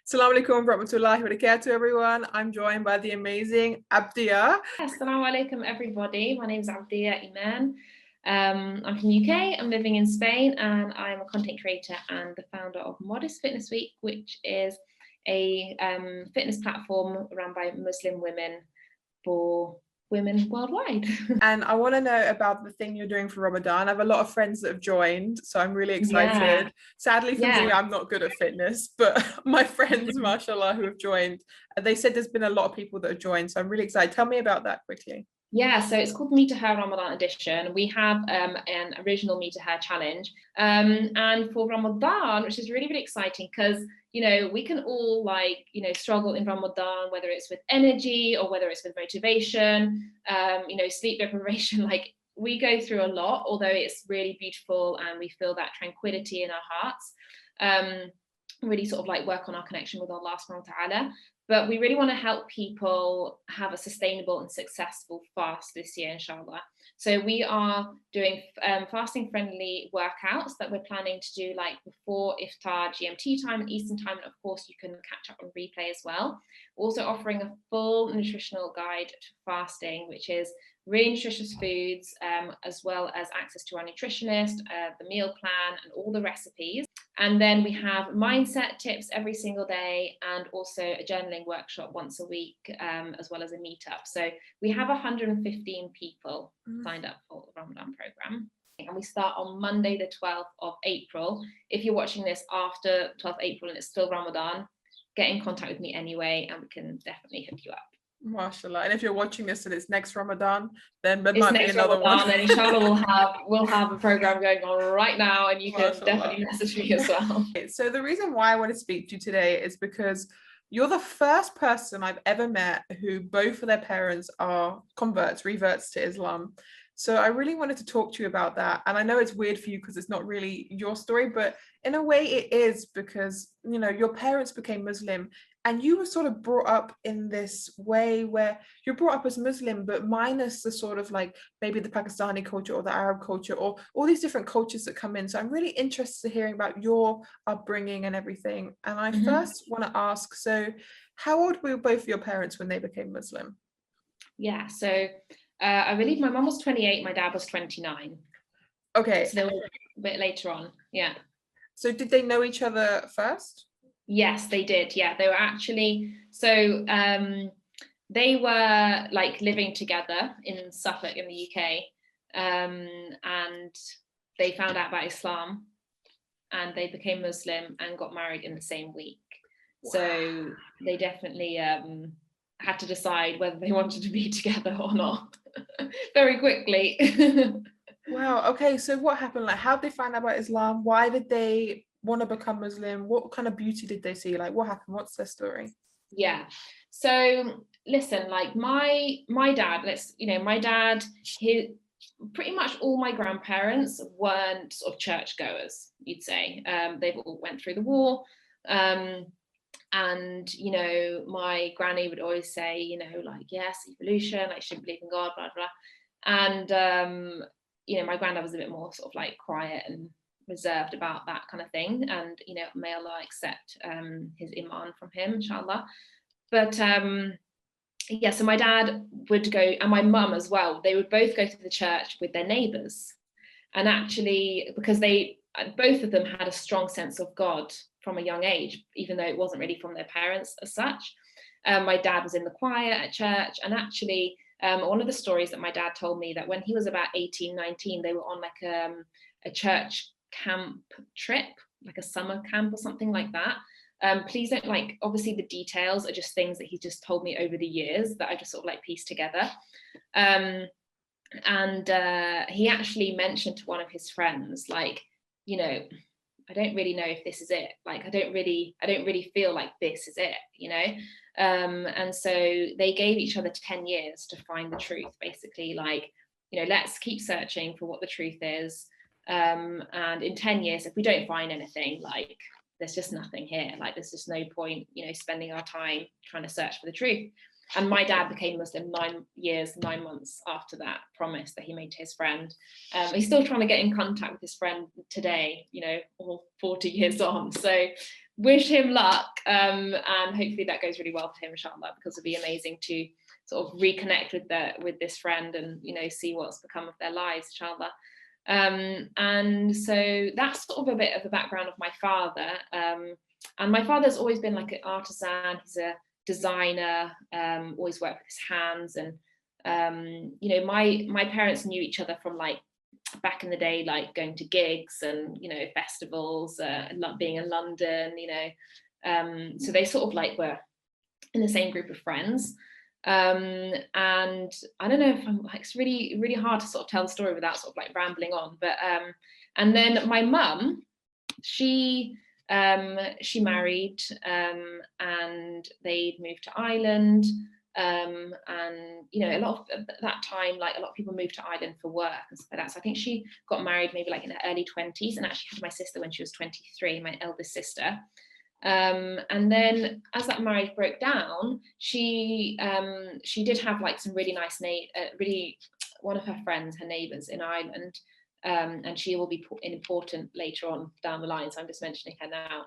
Assalamu alaikum wa rahmatullahi wa barakatuh, everyone. I'm joined by the amazing Abdiya. Assalamu alaikum, everybody. My name is Abdiya Iman. I'm from UK, I'm living in Spain, and I'm a content creator and the founder of Modest Fitness Week, which is a fitness platform run by Muslim women for women worldwide. And I want to know about the thing you're doing for Ramadan. I have a lot of friends that have joined, so I'm really excited. Yeah. Sadly for me, I'm not good at fitness, but my friends, mashallah, who have joined, they said there's been a lot of people that have joined, so I'm really excited. Tell me about that quickly. Yeah, so it's called the Me to Her Ramadan edition. We have an original Me to Her challenge. And for Ramadan, which is really, really exciting because, we can all struggle in Ramadan, whether it's with energy or whether it's with motivation, sleep deprivation, like we go through a lot, although it's really beautiful and we feel that tranquility in our hearts. Really sort of like work on our connection with Allah subhanahu wa ta'ala. But we really want to help people have a sustainable and successful fast this year, inshallah. So we are doing fasting friendly workouts that we're planning to do like before iftar GMT time and Eastern time. And of course, you can catch up on replay as well. Also offering a full nutritional guide to fasting, which is really nutritious foods, as well as access to our nutritionist, the meal plan and all the recipes. And then we have mindset tips every single day and also a journaling workshop once a week, as well as a meetup. So we have 115 people signed up for the Ramadan program. And we start on Monday, the 12th of April. If you're watching this after 12th April and it's still Ramadan, get in contact with me anyway, and we can definitely hook you up. Mashallah. And if you're watching this and it's next Ramadan, then there it's might be another Ramadan, one. And inshallah we'll have a program going on right now, and you can definitely message me as well. So the reason why I want to speak to you today is because you're the first person I've ever met who both of their parents are reverts to Islam. So I really wanted to talk to you about that. And I know it's weird for you because it's not really your story, but in a way it is, because, your parents became Muslim and you were sort of brought up in this way where you're brought up as Muslim, but minus the sort of like maybe the Pakistani culture or the Arab culture or all these different cultures that come in. So I'm really interested in hearing about your upbringing and everything. And I first want to ask, so how old were both of your parents when they became Muslim? Yeah, so I believe my mum was 28, my dad was 29. Okay. So they were a bit later on, yeah. So did they know each other first? Yes, they did. Yeah, they were actually, so they were like living together in Suffolk in the UK, and they found out about Islam and they became Muslim and got married in the same week. Wow. So they definitely had to decide whether they wanted to be together or not very quickly. Wow. Okay. So what happened? Like, how did they find out about Islam? Why did they want to become Muslim? What kind of beauty did they see? Like, what happened? What's their story? Yeah. So listen, like my dad, my dad, pretty much all my grandparents weren't sort of churchgoers, you'd say. They've all went through the war. And, my granny would always say, like, yes, evolution, I shouldn't believe in God, blah, blah. And, my granddad was a bit more sort of like quiet and reserved about that kind of thing. And, may Allah accept his Iman from him, inshallah. But so my dad would go, and my mum as well, they would both go to the church with their neighbours. And actually, because both of them had a strong sense of God from a young age, even though it wasn't really from their parents as such. My dad was in the choir at church, and actually one of the stories that my dad told me, that when he was about 18, 19, they were on like a church camp trip, like a summer camp or something like that. Please don't, like, obviously the details are just things that he just told me over the years that I just sort of like pieced together. And he actually mentioned to one of his friends, like, I don't really know if this is it. Like, I don't really feel like this is it, and so they gave each other 10 years to find the truth, basically, like, let's keep searching for what the truth is. And in 10 years, if we don't find anything, like, there's just nothing here. Like, there's just no point, spending our time trying to search for the truth. And my dad became Muslim 9 years, 9 months after that promise that he made to his friend. He's still trying to get in contact with his friend today, all 40 years on. So wish him luck, and hopefully that goes really well for him, inshallah, because it'd be amazing to sort of reconnect with this friend and, you know, see what's become of their lives, inshallah. And so that's sort of a bit of the background of my father. And my father's always been like an artisan. He's a designer, always worked with his hands. And you know, my parents knew each other from like back in the day, like going to gigs and, you know, festivals, being in London, you know. So they sort of like were in the same group of friends. And I don't know if I'm like, it's really, really hard to sort of tell the story without sort of like rambling on. But and then my mum, she married, and they'd moved to Ireland. And you know, a lot of at that time, like a lot of people moved to Ireland for work and stuff like that. So I think she got married maybe like in her early 20s, and actually had my sister when she was 23, my eldest sister. And then as that marriage broke down, she did have like some really nice one of her friends, her neighbours in Ireland, and she will be important later on down the line, so I'm just mentioning her now.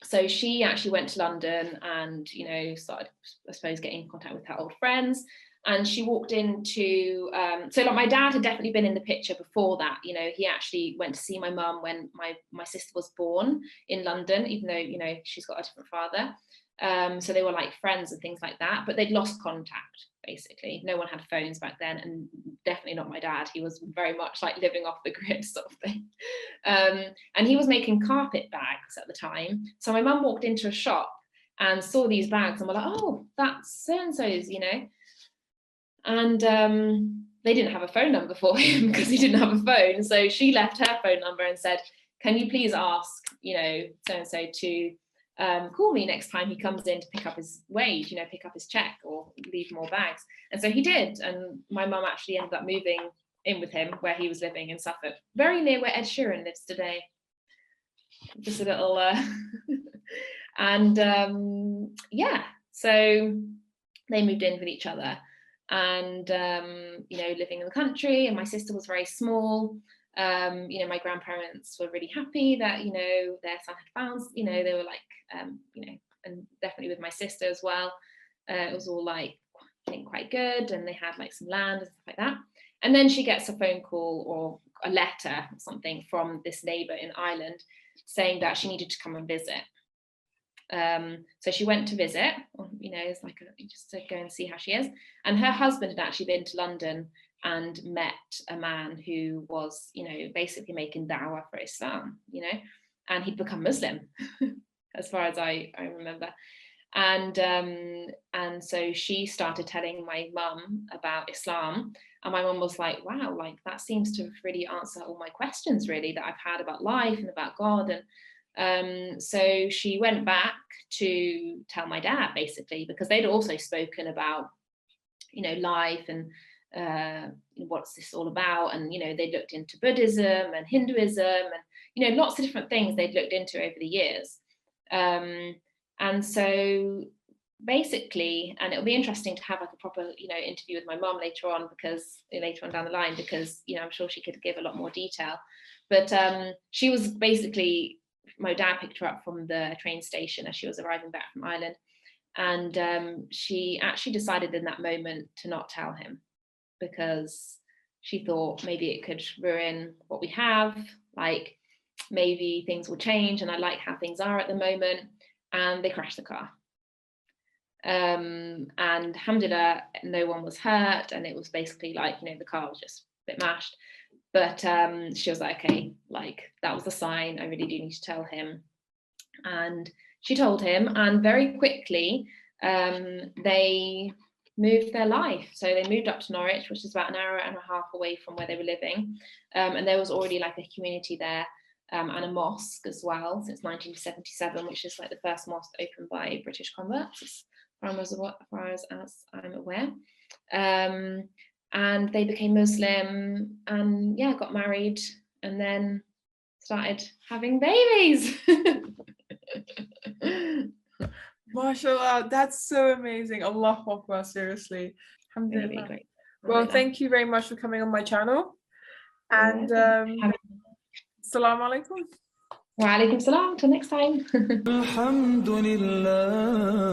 So she actually went to London and, you know, started, I suppose, getting in contact with her old friends. And she walked into, so like my dad had definitely been in the picture before that. You know, he actually went to see my mum when my sister was born in London, even though, you know, she's got a different father. So they were like friends and things like that, but they'd lost contact, basically. No one had phones back then, and definitely not my dad. He was very much like living off the grid sort of thing. And he was making carpet bags at the time. So my mum walked into a shop and saw these bags and were like, oh, that's so-and-so's, you know. And they didn't have a phone number for him because he didn't have a phone. So she left her phone number and said, can you please ask, you know, so-and-so to call me next time he comes in to pick up his wage, you know, pick up his check or leave more bags. And so he did. And my mum actually ended up moving in with him where he was living in Suffolk, very near where Ed Sheeran lives today. Just a little, and yeah, so they moved in with each other. And you know, living in the country, and my sister was very small. You know, my grandparents were really happy that, you know, their son had found, you know, they were like, you know, and definitely with my sister as well. It was all like, I think, quite good, and they had like some land and stuff like that. And then she gets a phone call or a letter or something from this neighbour in Ireland saying that she needed to come and visit. So she went to visit, you know, it's like just to go and see how she is. And her husband had actually been to London and met a man who was, you know, basically making da'wah for Islam, you know, and he'd become Muslim, as far as I remember. And so she started telling my mum about Islam, and my mum was like, wow, like that seems to really answer all my questions really that I've had about life and about God. And so she went back to tell my dad, basically, because they'd also spoken about, you know, life and what's this all about. And, you know, they looked into Buddhism and Hinduism and, you know, lots of different things they'd looked into over the years. And so basically, and it'll be interesting to have like a proper, you know, interview with my mom later on down the line, because, you know, I'm sure she could give a lot more detail. But she was basically, my dad picked her up from the train station as she was arriving back from Ireland. And she actually decided in that moment to not tell him, because she thought maybe it could ruin what we have, like maybe things will change and I like how things are at the moment. And they crashed the car. And alhamdulillah, no one was hurt, and it was basically like, you know, the car was just a bit mashed. But she was like, okay, like that was a sign, I really do need to tell him. And she told him, and very quickly they moved their life. So they moved up to Norwich, which is about an hour and a half away from where they were living. And there was already like a community there, and a mosque as well, since 1977, which is like the first mosque opened by British converts, as far as I'm aware. And they became Muslim and, yeah, got married and then started having babies. MashaAllah, that's so amazing. Allahu Akbar, seriously. Really, really great. Well, thank you very much for coming on my channel. And Assalamu alaikum. Wa alaikum salam. Till next time. الحمد لله